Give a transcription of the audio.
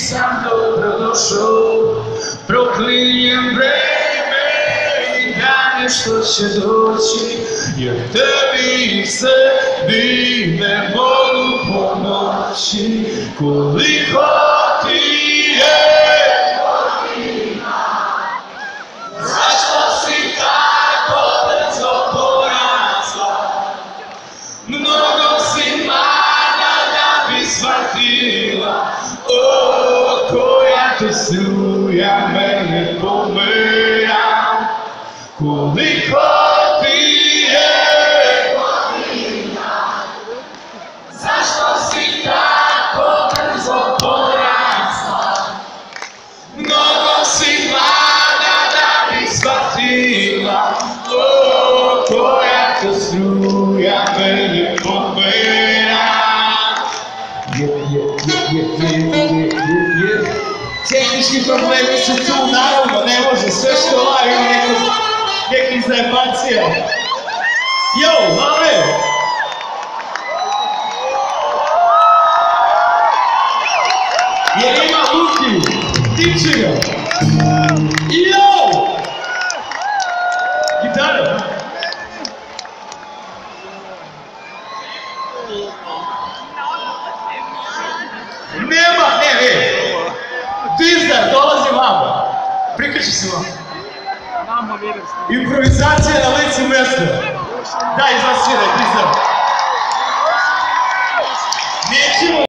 sam dobro došao, proklinjem vreme i dane što će doći, jer tebi i sebi ne mogu pomoći. Koliko ti je godina, zašto si tako brzo porasla? Mnogo si mala da bi shvatila, koja to struja mene pomera. Koliko ti je godina, zašto si tako brzo porasla? Mnogo si mlada da bi shvatila, koja to struja mene pomera. Tehnički problemi su tu, naravno, ne može sve što live, ima nekih zajebancija. Jo, mame! Jer ima Luki, diči ga! Jo! Gitara! Nema, ne! Dizdar, dolazi vama! Prikači se vam! Improvizacija na licu mjesta! Daj, zasviraj, Dizdar! Nećemo